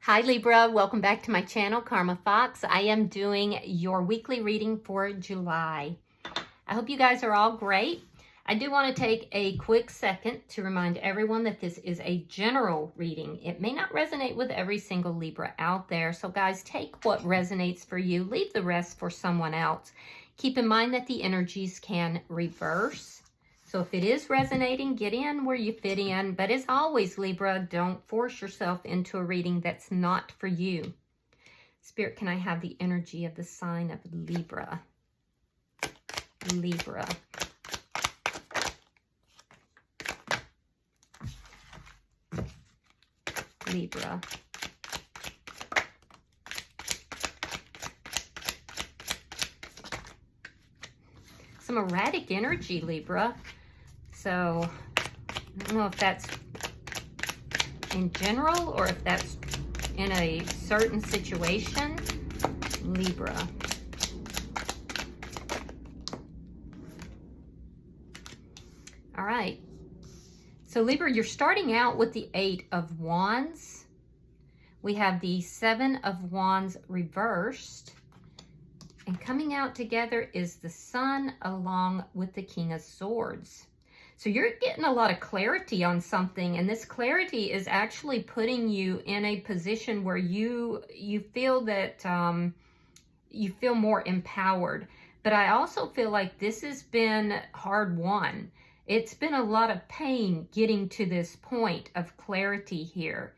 Hi Libra, welcome back to my channel, Karma Fox. I am doing your weekly reading for July. I hope you guys are all great. I do want to take a quick second to remind everyone that this is a general reading. It may not resonate with every single Libra out there, so guys, take what resonates for you, leave the rest for someone else. Keep in mind that the energies can reverse. So if it is resonating, get in where you fit in. But as always, Libra, don't force yourself into a reading that's not for you. Spirit, can I have the energy of the sign of Libra? Libra. Libra. Some erratic energy, Libra. So, I don't know if that's in general or if that's in a certain situation. Libra. All right. So, Libra, you're starting out with the 8 of Wands. We have the 7 of Wands reversed. And coming out together is the Sun along with the King of Swords. So you're getting a lot of clarity on something, and this clarity is actually putting you in a position where you feel that you feel more empowered. But I also feel like this has been hard won. It's been a lot of pain getting to this point of clarity here.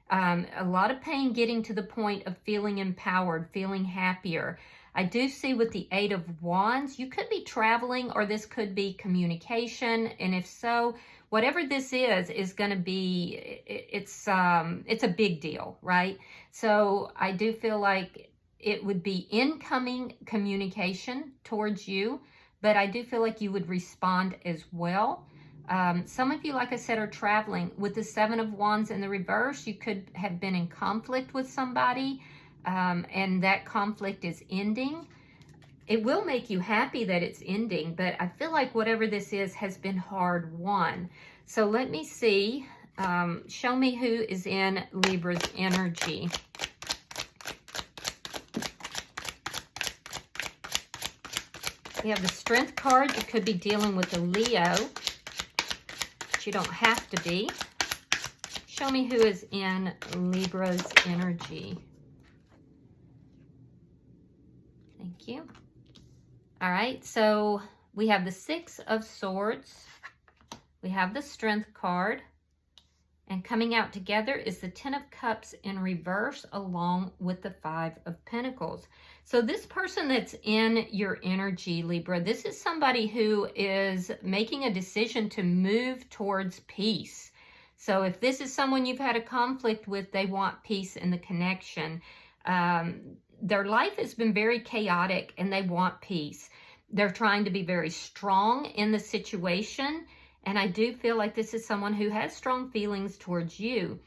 A lot of pain getting to the point of feeling empowered, feeling happier. I do see with the 8 of Wands, you could be traveling, or this could be communication. And if so, whatever this is going to be, it's a big deal, right? So I do feel like it would be incoming communication towards you, but I do feel like you would respond as well. Some of you, like I said, are traveling. With the 7 of Wands in the reverse, you could have been in conflict with somebody. And that conflict is ending. It will make you happy that it's ending, but I feel like whatever this is has been hard won. So let me see. Show me who is in Libra's energy. We have the Strength card. You could be dealing with a Leo, but you don't have to be. Show me who is in Libra's energy. Thank you. All right, so we have the 6 of Swords. We have the Strength card. And coming out together is the 10 of Cups in reverse along with the 5 of Pentacles. So this person that's in your energy, Libra, this is somebody who is making a decision to move towards peace. So if this is someone you've had a conflict with, they want peace in the connection. Their life has been very chaotic and they want peace. They're trying to be very strong in the situation. And I do feel like this is someone who has strong feelings towards you.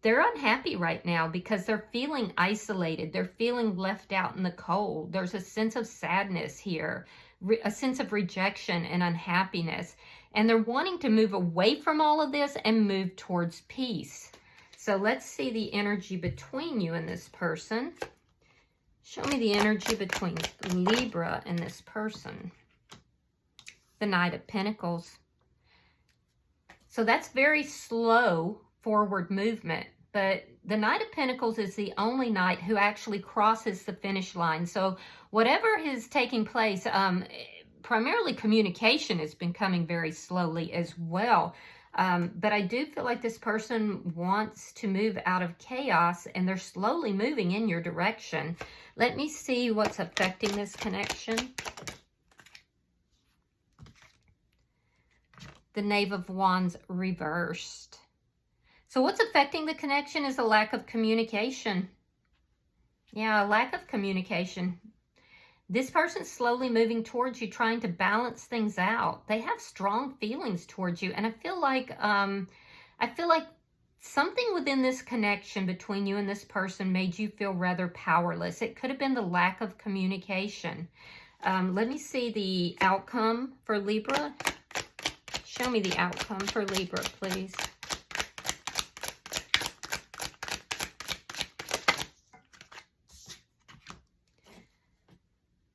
They're unhappy right now because they're feeling isolated. They're feeling left out in the cold. There's a sense of sadness here, a sense of rejection and unhappiness. And they're wanting to move away from all of this and move towards peace. So let's see the energy between you and this person. Show me the energy between Libra and this person. The Knight of Pentacles. So that's very slow forward movement. But the Knight of Pentacles is the only knight who actually crosses the finish line. So whatever is taking place, primarily communication has been coming very slowly as well. But I do feel like this person wants to move out of chaos and they're slowly moving in your direction. Let me see what's affecting this connection. The Knave of Wands reversed. So what's affecting the connection is a lack of communication. Yeah, a lack of communication. This person's slowly moving towards you, trying to balance things out. They have strong feelings towards you. And I feel like something within this connection between you and this person made you feel rather powerless. It could have been the lack of communication. Let me see the outcome for Libra. Show me the outcome for Libra, please.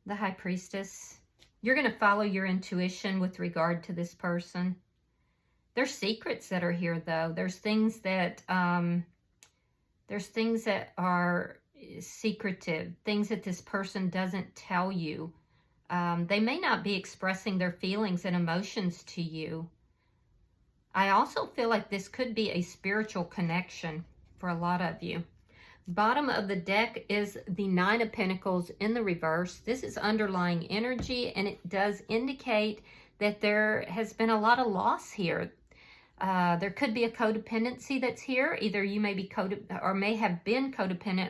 the High Priestess. You're going to follow your intuition with regard to this person. There's secrets that are here, though. There's things that are secretive, things that this person doesn't tell you. They may not be expressing their feelings and emotions to you. I also feel like this could be a spiritual connection for a lot of you. Bottom of the deck is the Nine of Pentacles in the reverse. This is underlying energy, and it does indicate that there has been a lot of loss here. There could be a codependency that's here. Either you may be or may have been codependent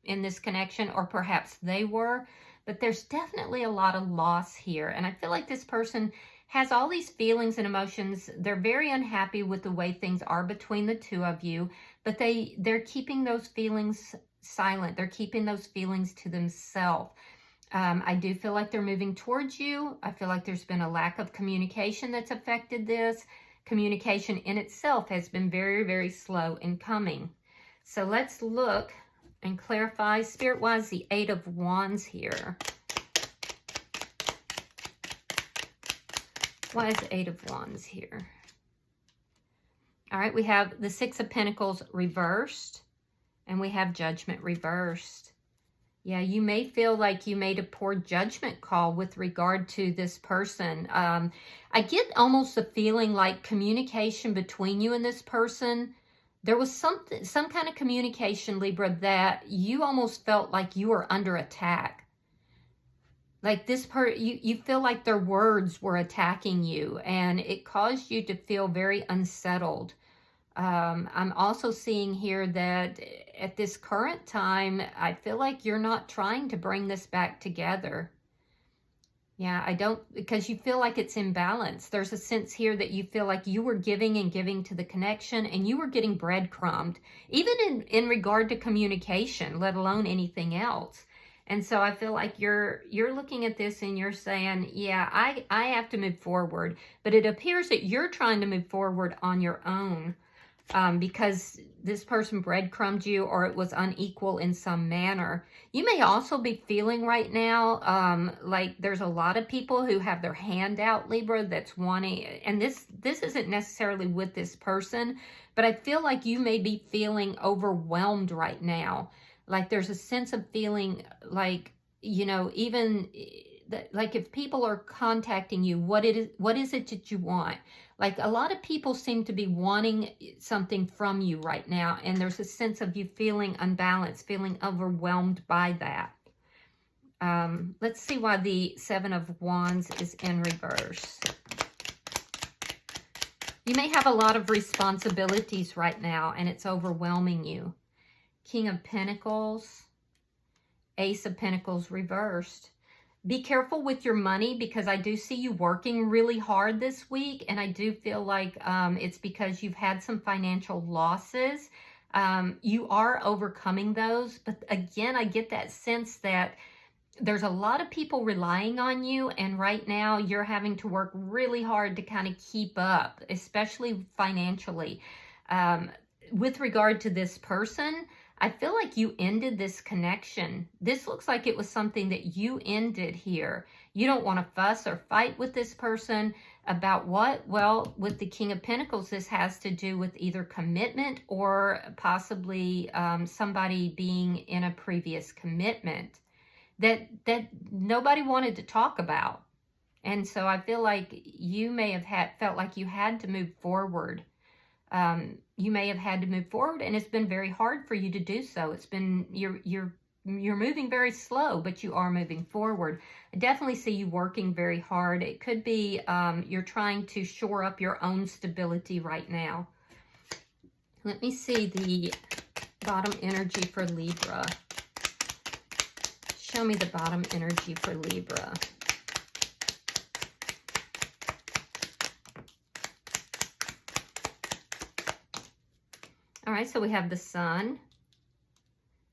in this connection, or perhaps they were. But there's definitely a lot of loss here. And I feel like this person has all these feelings and emotions. They're very unhappy with the way things are between the two of you, but they're keeping those feelings silent. They're keeping those feelings to themselves. I do feel like they're moving towards you. I feel like there's been a lack of communication that's affected this. Communication in itself has been very, very slow in coming. So let's look and clarify spirit-wise the Eight of Wands here. Why is the Eight of Wands here? All right, we have the Six of Pentacles reversed, and we have Judgment reversed. Yeah, you may feel like you made a poor judgment call with regard to this person. I get almost a feeling like communication between you and this person, there was some kind of communication, Libra, that you almost felt like you were under attack. Like you feel like their words were attacking you, and it caused you to feel very unsettled. I'm also seeing here that at this current time, I feel like you're not trying to bring this back together. Yeah, because you feel like it's imbalanced. There's a sense here that you feel like you were giving and giving to the connection, and you were getting breadcrumbed, even in regard to communication, let alone anything else. And so I feel like you're looking at this and you're saying, yeah, I have to move forward. But it appears that you're trying to move forward on your own. Because this person breadcrumbed you, or it was unequal in some manner. You may also be feeling right now like there's a lot of people who have their hand out, Libra, that's wanting, and this isn't necessarily with this person, but I feel like you may be feeling overwhelmed right now. Like there's a sense of feeling like, you know, even like if people are contacting you, what is it that you want? Like a lot of people seem to be wanting something from you right now, and there's a sense of you feeling unbalanced, feeling overwhelmed by that. Let's see why the Seven of Wands is in reverse. You may have a lot of responsibilities right now, and it's overwhelming you. King of Pentacles, Ace of Pentacles reversed. Be careful with your money, because I do see you working really hard this week, and I do feel like it's because you've had some financial losses. You are overcoming those, but again, I get that sense that there's a lot of people relying on you, and right now you're having to work really hard to kind of keep up, especially financially. With regard to this person, I feel like you ended this connection. This looks like it was something that you ended here. You don't want to fuss or fight with this person about what? Well, with the King of Pentacles, this has to do with either commitment or possibly somebody being in a previous commitment that nobody wanted to talk about. And so I feel like you may have felt like you had to move forward. You may have had to move forward, and it's been very hard for you to do so. It's been, you're moving very slow, but you are moving forward. I definitely see you working very hard. It could be you're trying to shore up your own stability right now. Let me see the bottom energy for Libra. Show me the bottom energy for Libra. All right, so we have the Sun.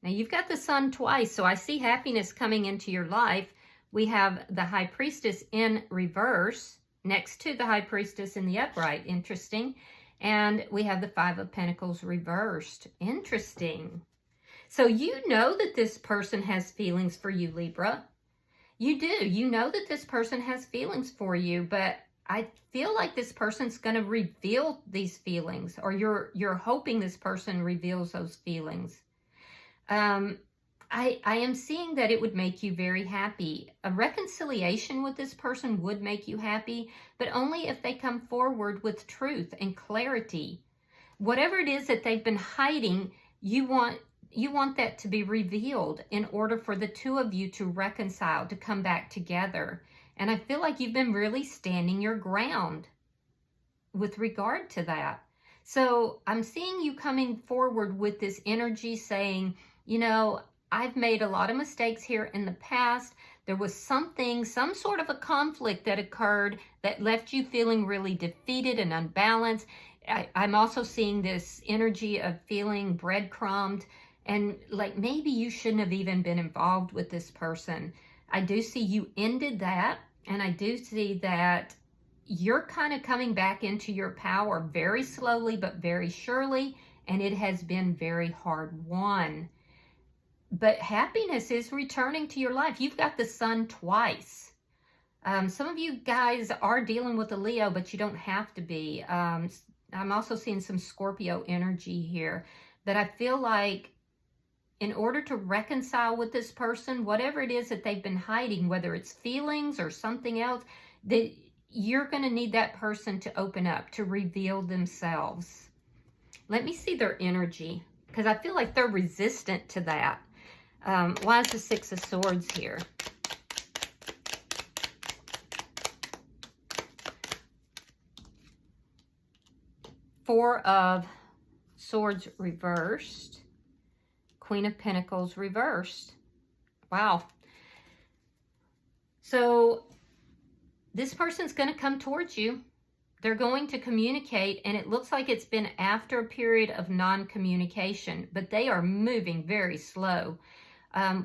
Now, you've got the Sun twice, so I see happiness coming into your life. We have the High Priestess in reverse next to the High Priestess in the upright. Interesting. And we have the Five of Pentacles reversed. Interesting. So you know that this person has feelings for you, Libra. You do. You know that this person has feelings for you, but I feel like this person's going to reveal these feelings, or you're hoping this person reveals those feelings. I am seeing that it would make you very happy. A reconciliation with this person would make you happy, but only if they come forward with truth and clarity. Whatever it is that they've been hiding, you want that to be revealed in order for the two of you to reconcile, to come back together. And I feel like you've been really standing your ground with regard to that. So I'm seeing you coming forward with this energy saying, you know, I've made a lot of mistakes here in the past. There was some sort of a conflict that occurred that left you feeling really defeated and unbalanced. I'm also seeing this energy of feeling breadcrumbed, and like maybe you shouldn't have even been involved with this person. I do see you ended that, and I do see that you're kind of coming back into your power very slowly but very surely, and it has been very hard won. But happiness is returning to your life. You've got the sun twice. Some of you guys are dealing with a Leo, but you don't have to be. I'm also seeing some Scorpio energy here. But I feel like in order to reconcile with this person, whatever it is that they've been hiding, whether it's feelings or something else, that you're going to need that person to open up, to reveal themselves. Let me see their energy, because I feel like they're resistant to that. Why is the Six of Swords here? Four of Swords reversed. Queen of Pentacles reversed. Wow. So this person's going to come towards you. They're going to communicate, and it looks like it's been after a period of non-communication, but they are moving very slow.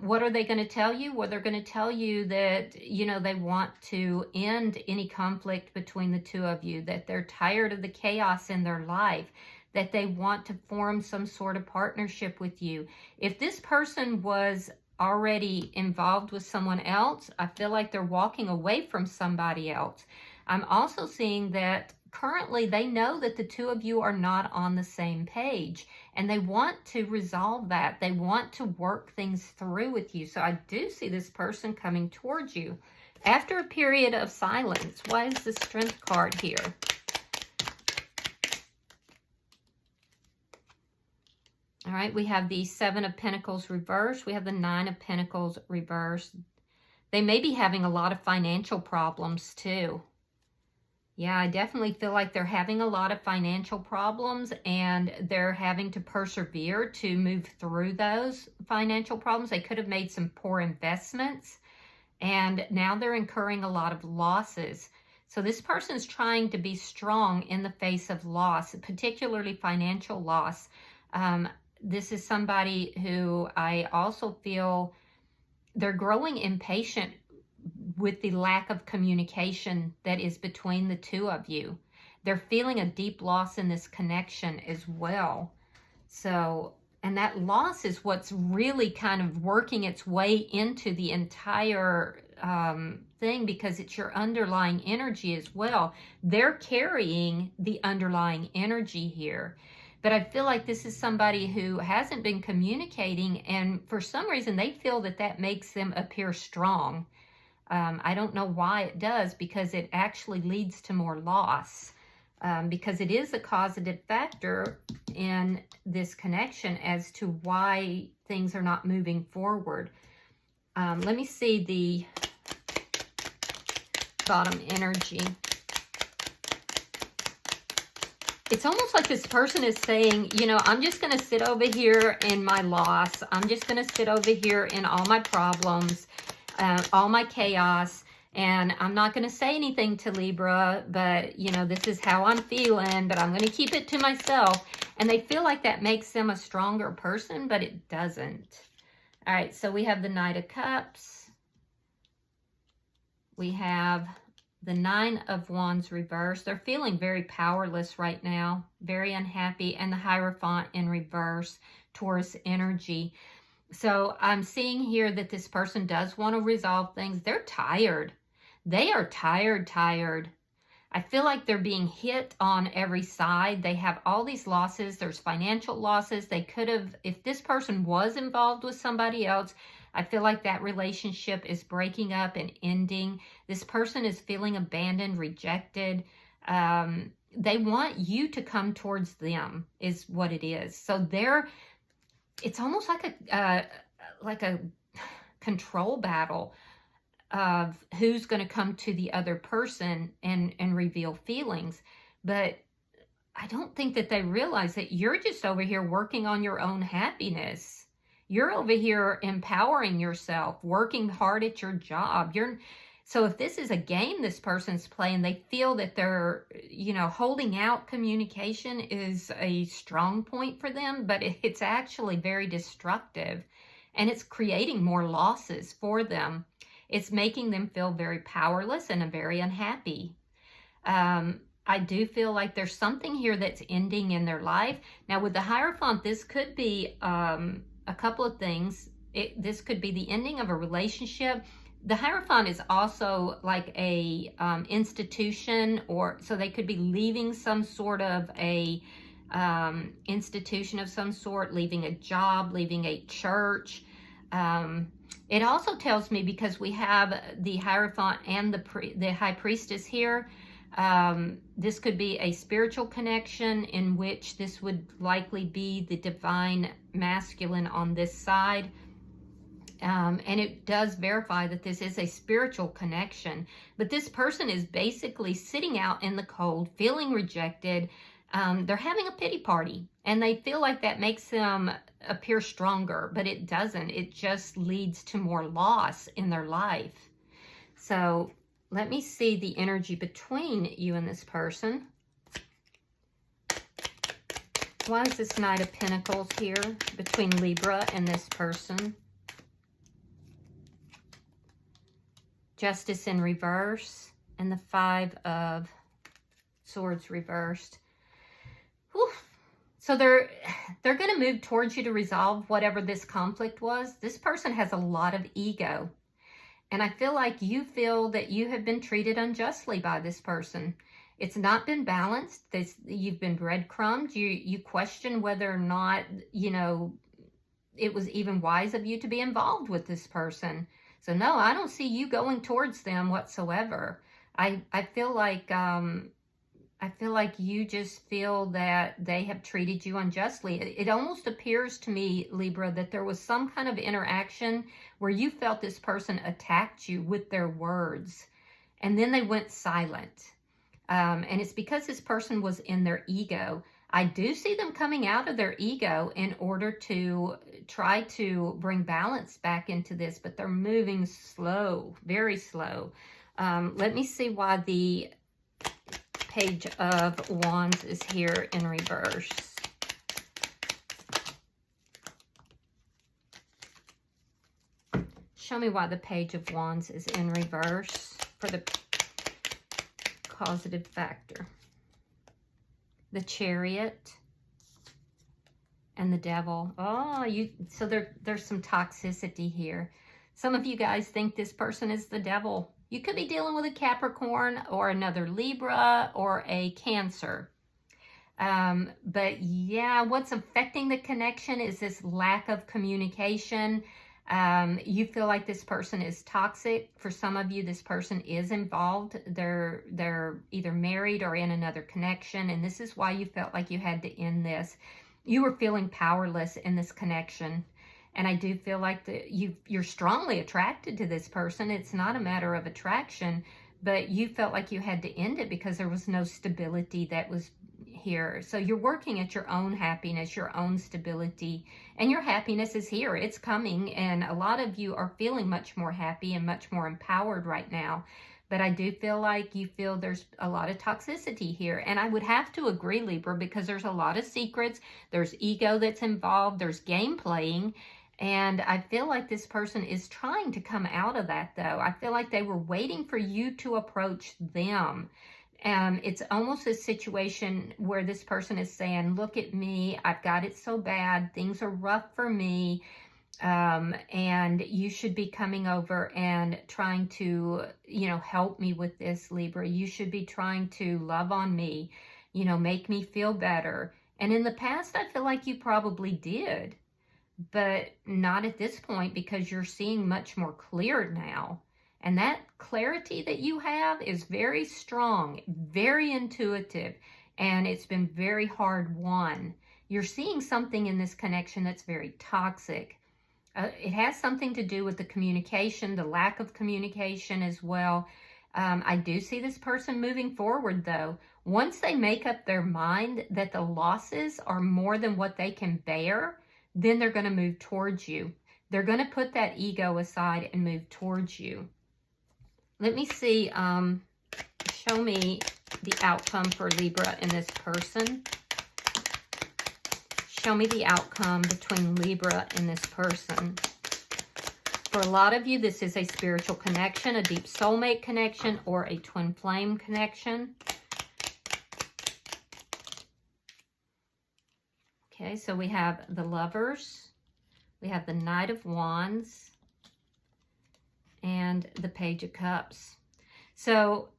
What are they going to tell you? Well, they're going to tell you that, you know, they want to end any conflict between the two of you, that they're tired of the chaos in their life, that they want to form some sort of partnership with you. If this person was already involved with someone else, I feel like they're walking away from somebody else. I'm also seeing that currently they know that the two of you are not on the same page, and they want to resolve that. They want to work things through with you. So I do see this person coming towards you after a period of silence. Why is the Strength card here? All right, we have the Seven of Pentacles reversed. We have the Nine of Pentacles reversed. They may be having a lot of financial problems too. Yeah, I definitely feel like they're having a lot of financial problems, and they're having to persevere to move through those financial problems. They could have made some poor investments, and now they're incurring a lot of losses. So this person's trying to be strong in the face of loss, particularly financial loss. This is somebody who I also feel they're growing impatient with the lack of communication that is between the two of you. They're feeling a deep loss in this connection as well. So, and that loss is what's really kind of working its way into the entire thing, because it's your underlying energy as well. They're carrying the underlying energy here. But I feel like this is somebody who hasn't been communicating, and for some reason they feel that that makes them appear strong. I don't know why it does, because it actually leads to more loss, because it is a causative factor in this connection as to why things are not moving forward. Let me see the bottom energy. It's almost like this person is saying, you know, I'm just going to sit over here in my loss. I'm just going to sit over here in all my problems, all my chaos, and I'm not going to say anything to Libra, but, you know, this is how I'm feeling, but I'm going to keep it to myself. And they feel like that makes them a stronger person, but it doesn't. All right, so we have the Knight of Cups. We have the Nine of Wands reversed. They're feeling very powerless right now, very unhappy, and the Hierophant in reverse, Taurus energy. So I'm seeing here that this person does want to resolve things. They're tired. They are tired. I feel like they're being hit on every side. They have all these losses. There's financial losses. They could have, if this person was involved with somebody else, I feel like that relationship is breaking up and ending. This person is feeling abandoned, rejected. They want you to come towards them is what it is. So it's almost like a control battle of who's going to come to the other person and reveal feelings. But I don't think that they realize that you're just over here working on your own happiness. You're over here empowering yourself, working hard at your job. So if this is a game this person's playing, they feel that they're, holding out communication is a strong point for them, but it's actually very destructive, and it's creating more losses for them. It's making them feel very powerless and very unhappy. I do feel like there's something here that's ending in their life. Now with the Hierophant, this could be a couple of things. This could be the ending of a relationship. The Hierophant is also like a institution, so they could be leaving some sort of a institution of some sort, leaving a job, leaving a church. It also tells me, because we have the Hierophant and the High Priestess here, this could be a spiritual connection in which this would likely be the divine masculine on this side. And it does verify that this is a spiritual connection. But this person is basically sitting out in the cold, feeling rejected. They're having a pity party, and they feel like that makes them appear stronger, but it doesn't. It just leads to more loss in their life. So let me see the energy between you and this person. Why is this Knight of Pentacles here between Libra and this person? Justice in reverse and the Five of Swords reversed. Whew. So they're going to move towards you to resolve whatever this conflict was. This person has a lot of ego. And I feel like you feel that you have been treated unjustly by this person. It's not been balanced. You've been breadcrumbed. You question whether or not, it was even wise of you to be involved with this person. So no, I don't see you going towards them whatsoever. I feel like you just feel that they have treated you unjustly. It almost appears to me, Libra, that there was some kind of interaction where you felt this person attacked you with their words, and then they went silent. And it's because this person was in their ego. I do see them coming out of their ego in order to try to bring balance back into this, but they're moving slow, very slow. Let me see why the Page of Wands is here in reverse. Show me why the Page of Wands is in reverse for the causative factor. The Chariot and the Devil. So there's some toxicity here. Some of you guys think this person is the devil. You could be dealing with a Capricorn or another Libra or a Cancer. But yeah, what's affecting the connection is this lack of communication. You feel like this person is toxic. For some of you, this person is involved. They're either married or in another connection, and this is why you felt like you had to end this. You were feeling powerless in this connection, and I do feel like you're strongly attracted to this person. It's not a matter of attraction, but you felt like you had to end it because there was no stability that was here. So you're working at your own happiness, your own stability, and your happiness is here. It's coming, and a lot of you are feeling much more happy and much more empowered right now. But I do feel like you feel there's a lot of toxicity here. And I would have to agree, Libra, because there's a lot of secrets. There's ego that's involved. There's game playing. And I feel like this person is trying to come out of that, though. I feel like they were waiting for you to approach them. It's almost a situation where this person is saying, look at me, I've got it so bad, things are rough for me, And you should be coming over and trying to, help me with this, Libra. You should be trying to love on me, make me feel better. And in the past, I feel like you probably did, but not at this point, because you're seeing much more clear now. And that clarity that you have is very strong, very intuitive, and it's been very hard won. You're seeing something in this connection that's very toxic. It has something to do with the communication, the lack of communication as well. I do see this person moving forward, though. Once they make up their mind that the losses are more than what they can bear, then they're going to move towards you. They're going to put that ego aside and move towards you. Let me see. Show me the outcome for Libra and this person. Show me the outcome between Libra and this person. For a lot of you, this is a spiritual connection, a deep soulmate connection, or a twin flame connection. Okay, so we have the Lovers, we have the Knight of Wands, and the Page of Cups. So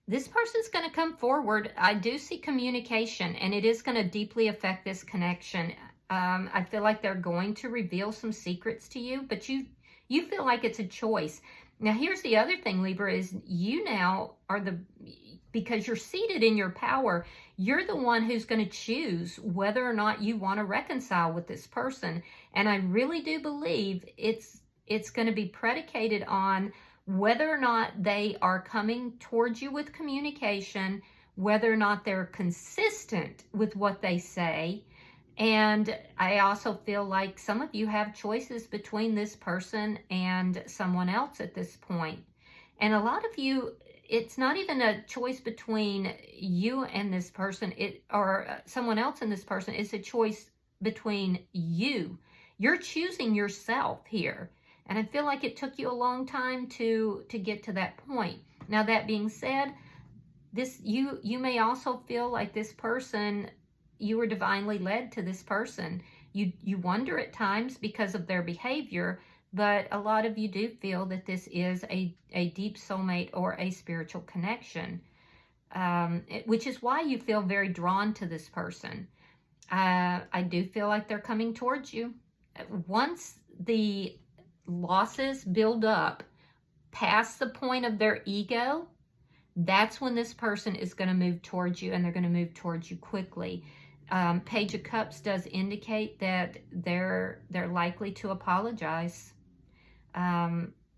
this person's going to come forward. I do see communication, and it is going to deeply affect this connection. I feel like they're going to reveal some secrets to you, but you feel like it's a choice. Now, here's the other thing, Libra, is you now are because you're seated in your power, you're the one who's going to choose whether or not you want to reconcile with this person. And I really do believe it's going to be predicated on whether or not they are coming towards you with communication, whether or not they're consistent with what they say. And I also feel like some of you have choices between this person and someone else at this point. And a lot of you, it's not even a choice between you and this person, or someone else and this person. It's a choice between you. You're choosing yourself here. And I feel like it took you a long time to get to that point. Now, that being said, you may also feel like this person, you were divinely led to this person. You wonder at times because of their behavior, but a lot of you do feel that this is a deep soulmate or a spiritual connection, which is why you feel very drawn to this person. I do feel like they're coming towards you. Once the losses build up past the point of their ego, that's when this person is going to move towards you, and they're going to move towards you quickly. Page of Cups does indicate that they're likely to apologize.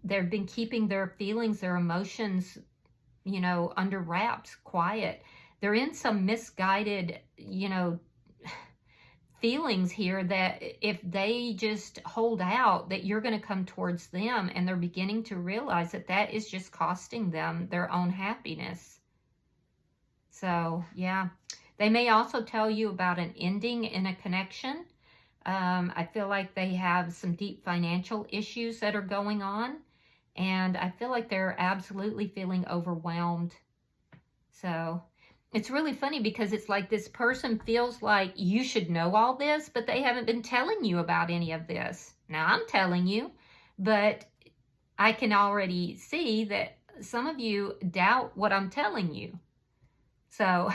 They've been keeping their feelings, their emotions, under wraps, quiet. They're in some misguided, feelings here that if they just hold out, that you're going to come towards them, and they're beginning to realize that that is just costing them their own happiness. So, yeah. They may also tell you about an ending in a connection. I feel like they have some deep financial issues that are going on, and I feel like they're absolutely feeling overwhelmed. So it's really funny because it's like this person feels like you should know all this, but they haven't been telling you about any of this. Now, I'm telling you, but I can already see that some of you doubt what I'm telling you. So,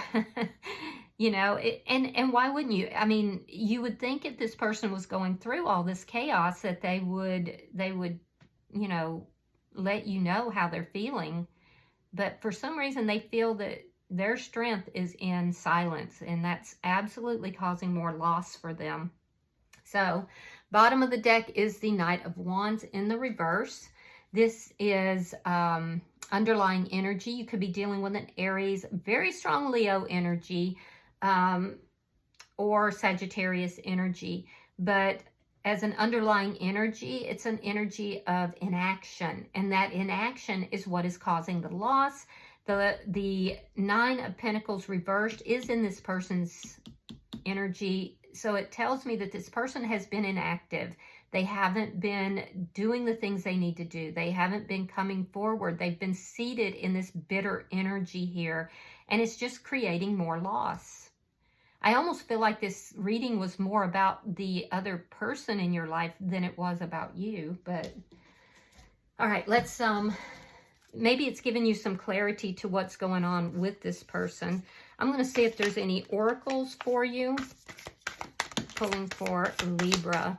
and why wouldn't you? I mean, you would think if this person was going through all this chaos that they would, let you know how they're feeling. But for some reason, they feel that their strength is in silence, and that's absolutely causing more loss for them. So, bottom of the deck is the Knight of Wands in the reverse. This is underlying energy. You could be dealing with an Aries, very strong Leo energy, or Sagittarius energy. But as an underlying energy, it's an energy of inaction. And that inaction is what is causing the loss. The Nine of Pentacles reversed is in this person's energy. So it tells me that this person has been inactive. They haven't been doing the things they need to do. They haven't been coming forward. They've been seated in this bitter energy here, and it's just creating more loss. I almost feel like this reading was more about the other person in your life than it was about you. But, all right, let's, maybe it's giving you some clarity to what's going on with this person. I'm going to see if there's any oracles for you. Pulling for Libra.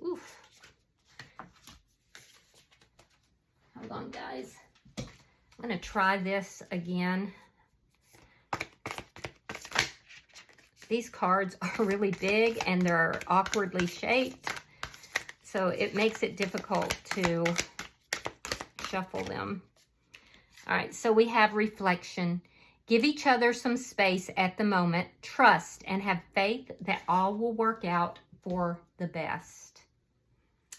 Oof. Hold on, guys. I'm going to try this again. These cards are really big and they're awkwardly shaped, so it makes it difficult to shuffle them. All right, so we have reflection. Give each other some space at the moment. Trust and have faith that all will work out for the best.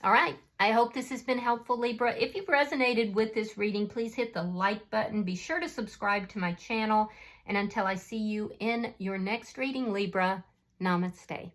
All right, I hope this has been helpful, Libra. If you've resonated with this reading, please hit the like button. Be sure to subscribe to my channel. And until I see you in your next reading, Libra, namaste.